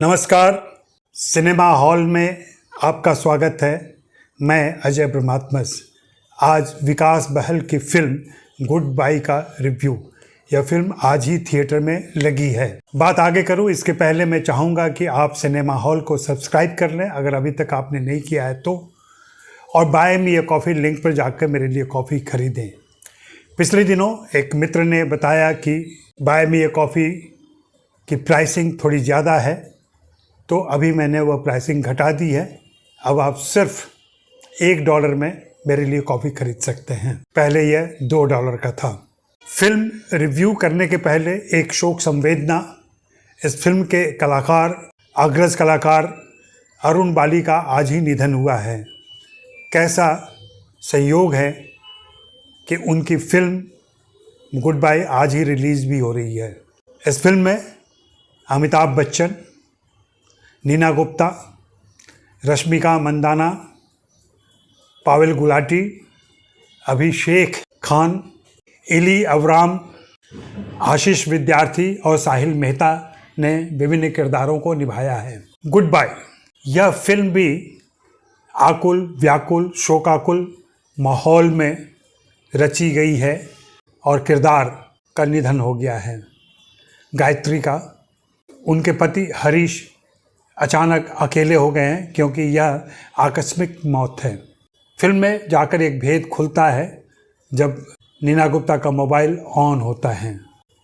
नमस्कार। Cinema hall में आपका स्वागत है। मैं अजय ब्रह्मात्मस। आज विकास बहल की फिल्म गुड बाय का रिव्यू। यह फिल्म आज ही थिएटर में लगी है। बात आगे करूं इसके पहले मैं चाहूँगा कि आप सिनेमा हॉल को सब्सक्राइब कर लें अगर अभी तक आपने नहीं किया है तो, और buy me a coffee link पर जाकर मेरे लिए कॉफ़ी खरीदें। पिछले दिनों एक मित्र ने बताया कि बाय मी ए कॉफ़ी की प्राइसिंग थोड़ी ज़्यादा है, तो अभी मैंने वह प्राइसिंग घटा दी है। अब आप सिर्फ $1 में मेरे लिए कॉफ़ी खरीद सकते हैं। पहले यह $2 का था। फिल्म रिव्यू करने के पहले एक शोक संवेदना। इस फिल्म के कलाकार, अग्रज कलाकार अरुण बाली का आज ही निधन हुआ है। कैसा संयोग है कि उनकी फिल्म गुड बाय आज ही रिलीज़ भी हो रही है। इस फिल्म में अमिताभ बच्चन, नीना गुप्ता, रश्मिका मंदाना, पावेल गुलाटी, अभिषेक खान, इली अवराम, आशीष विद्यार्थी और साहिल मेहता ने विभिन्न किरदारों को निभाया है। गुड बाय यह फिल्म भी आकुल व्याकुल शोकाकुल माहौल में रची गई है और किरदार का निधन हो गया है। गायत्री का, उनके पति हरीश अचानक अकेले हो गए हैं क्योंकि यह आकस्मिक मौत है। फिल्म में जाकर एक भेद खुलता है जब नीना गुप्ता का मोबाइल ऑन होता है,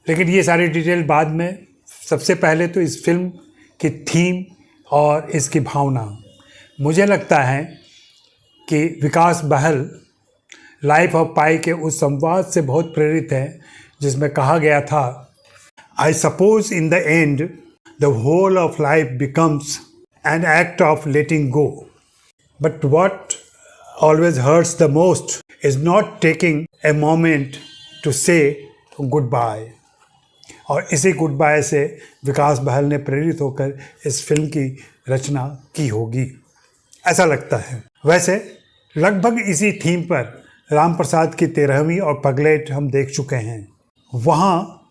लेकिन ये सारी डिटेल बाद में। सबसे पहले तो इस फिल्म की थीम और इसकी भावना, मुझे लगता है कि विकास बहल लाइफ ऑफ पाई के उस संवाद से बहुत प्रेरित है जिसमें कहा गया था, I suppose in the end the whole of life becomes an act of letting go. But what always hurts the most is not taking a moment to say goodbye. और इसी गुड बाय से विकास बहल ने प्रेरित होकर इस film की रचना की होगी, ऐसा लगता है। वैसे लगभग इसी थीम पर राम प्रसाद की 13वीं और पगलेट हम देख चुके हैं। वहाँ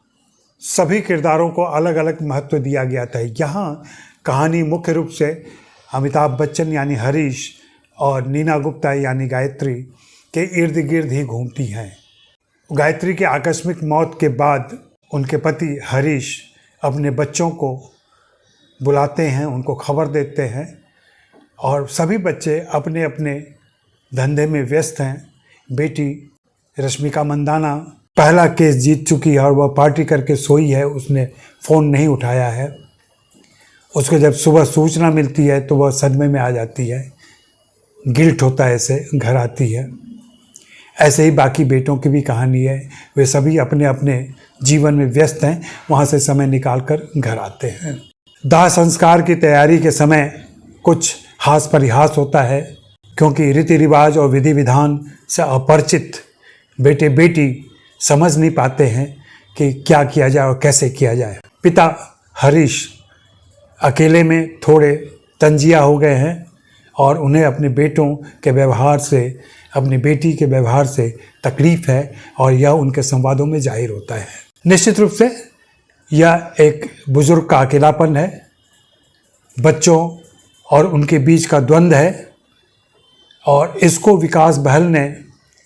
सभी किरदारों को अलग अलग महत्व दिया गया था। यहाँ कहानी मुख्य रूप से अमिताभ बच्चन यानी हरीश और नीना गुप्ता यानी गायत्री के इर्द गिर्द ही घूमती है। गायत्री की आकस्मिक मौत के बाद उनके पति हरीश अपने बच्चों को बुलाते हैं, उनको खबर देते हैं और सभी बच्चे अपने अपने धंधे में व्यस्त हैं। बेटी रश्मिका मंदाना पहला केस जीत चुकी है और वह पार्टी करके सोई है, उसने फ़ोन नहीं उठाया है। उसको जब सुबह सूचना मिलती है तो वह सदमे में आ जाती है, गिल्ट होता है, ऐसे घर आती है। ऐसे ही बाकी बेटों की भी कहानी है, वे सभी अपने अपने जीवन में व्यस्त हैं, वहाँ से समय निकाल कर घर आते हैं। दाह संस्कार की तैयारी के समय कुछ हास परिहास होता है क्योंकि रीति रिवाज और विधि विधान से अपरिचित बेटे बेटी समझ नहीं पाते हैं कि क्या किया जाए और कैसे किया जाए। पिता हरीश अकेले में थोड़े तंजिया हो गए हैं और उन्हें अपने बेटों के व्यवहार से, अपनी बेटी के व्यवहार से तकलीफ़ है और यह उनके संवादों में जाहिर होता है। निश्चित रूप से यह एक बुज़ुर्ग का अकेलापन है, बच्चों और उनके बीच का द्वंद्व है और इसको विकास बहल ने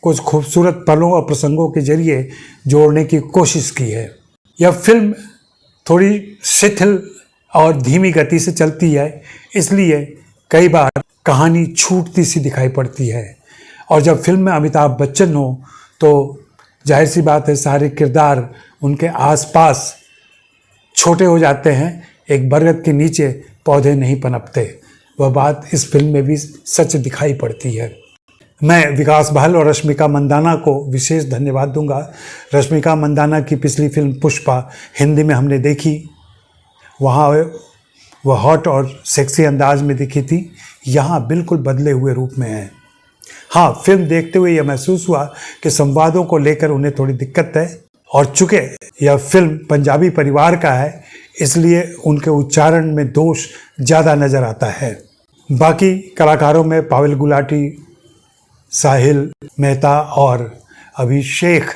कुछ खूबसूरत पलों और प्रसंगों के जरिए जोड़ने की कोशिश की है। यह फिल्म थोड़ी शिथिल और धीमी गति से चलती है, इसलिए कई बार कहानी छूटती सी दिखाई पड़ती है। और जब फिल्म में अमिताभ बच्चन हो तो जाहिर सी बात है सारे किरदार उनके आसपास छोटे हो जाते हैं। एक बरगद के नीचे पौधे नहीं पनपते, वह बात इस फिल्म में भी सच दिखाई पड़ती है। मैं विकास बहल और रश्मिका मंदाना को विशेष धन्यवाद दूंगा। रश्मिका मंदाना की पिछली फिल्म पुष्पा हिंदी में हमने देखी, वहाँ वह हॉट और सेक्सी अंदाज में दिखी थी, यहाँ बिल्कुल बदले हुए रूप में है। हाँ, फिल्म देखते हुए यह महसूस हुआ कि संवादों को लेकर उन्हें थोड़ी दिक्कत है और चूँकि यह फिल्म पंजाबी परिवार का है इसलिए उनके उच्चारण में दोष ज़्यादा नज़र आता है। बाकी कलाकारों में पावेल गुलाटी, साहिल मेहता और अभिषेक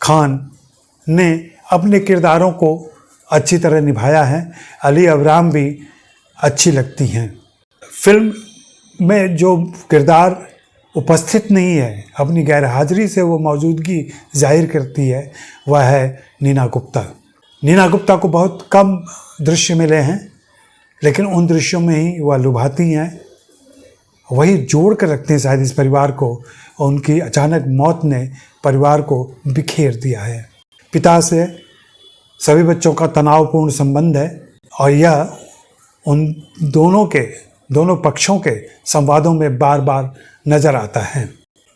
खान ने अपने किरदारों को अच्छी तरह निभाया है। अली अब्राम भी अच्छी लगती हैं। फिल्म में जो किरदार उपस्थित नहीं है, अपनी गैरहाजिरी से वो मौजूदगी जाहिर करती है, वह है नीना गुप्ता। नीना गुप्ता को बहुत कम दृश्य मिले हैं, लेकिन उन दृश्यों में ही वह लुभाती हैं, वही जोड़ कर रखते हैं शायद इस परिवार को। और उनकी अचानक मौत ने परिवार को बिखेर दिया है। पिता से सभी बच्चों का तनावपूर्ण संबंध है और यह उन दोनों पक्षों के संवादों में बार बार नज़र आता है।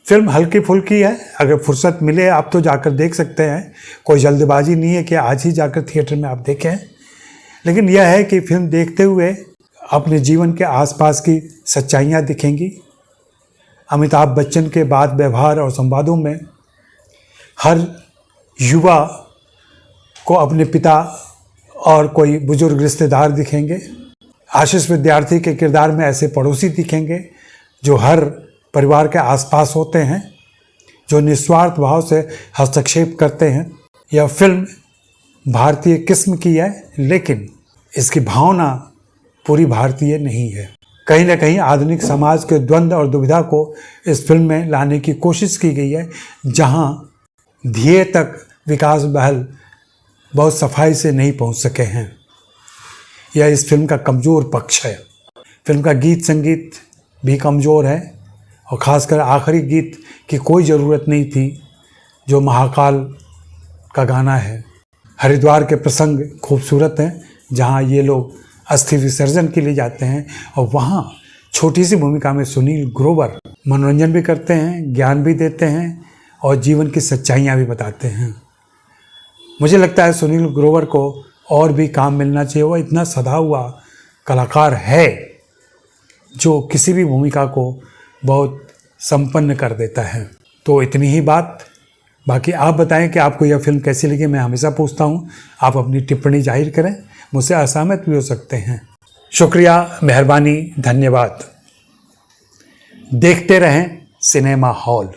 फिल्म हल्की फुल्की है, अगर फुर्सत मिले आप तो जाकर देख सकते हैं। कोई जल्दबाजी नहीं है कि आज ही जाकर थिएटर में आप देखें, लेकिन यह है कि फिल्म देखते हुए अपने जीवन के आसपास की सच्चाइयाँ दिखेंगी। अमिताभ बच्चन के बात व्यवहार और संवादों में हर युवा को अपने पिता और कोई बुजुर्ग रिश्तेदार दिखेंगे। आशीष विद्यार्थी के किरदार में ऐसे पड़ोसी दिखेंगे जो हर परिवार के आसपास होते हैं, जो निस्वार्थ भाव से हस्तक्षेप करते हैं। यह फिल्म भारतीय किस्म की है, लेकिन इसकी भावना पूरी भारतीय नहीं है। कहीं ना कहीं आधुनिक समाज के द्वंद्व और दुविधा को इस फिल्म में लाने की कोशिश की गई है, जहां ध्येय तक विकास बहल बहुत सफाई से नहीं पहुंच सके हैं। यह इस फिल्म का कमज़ोर पक्ष है। फिल्म का गीत संगीत भी कमज़ोर है, और ख़ासकर आखिरी गीत की कोई ज़रूरत नहीं थी, जो महाकाल का गाना है। हरिद्वार के प्रसंग खूबसूरत हैं, जहां ये लोग अस्थि विसर्जन के लिए जाते हैं, और वहां छोटी सी भूमिका में सुनील ग्रोवर मनोरंजन भी करते हैं, ज्ञान भी देते हैं और जीवन की सच्चाइयाँ भी बताते हैं। मुझे लगता है सुनील ग्रोवर को और भी काम मिलना चाहिए। वह इतना सधा हुआ कलाकार है जो किसी भी भूमिका को बहुत संपन्न कर देता है। तो इतनी ही बात। बाकी आप बताएं कि आपको यह फिल्म कैसी लगी। मैं हमेशा पूछता हूं, आप अपनी टिप्पणी जाहिर करें, मुझसे असहमत भी हो सकते हैं। शुक्रिया, मेहरबानी, धन्यवाद। देखते रहें सिनेमा हॉल।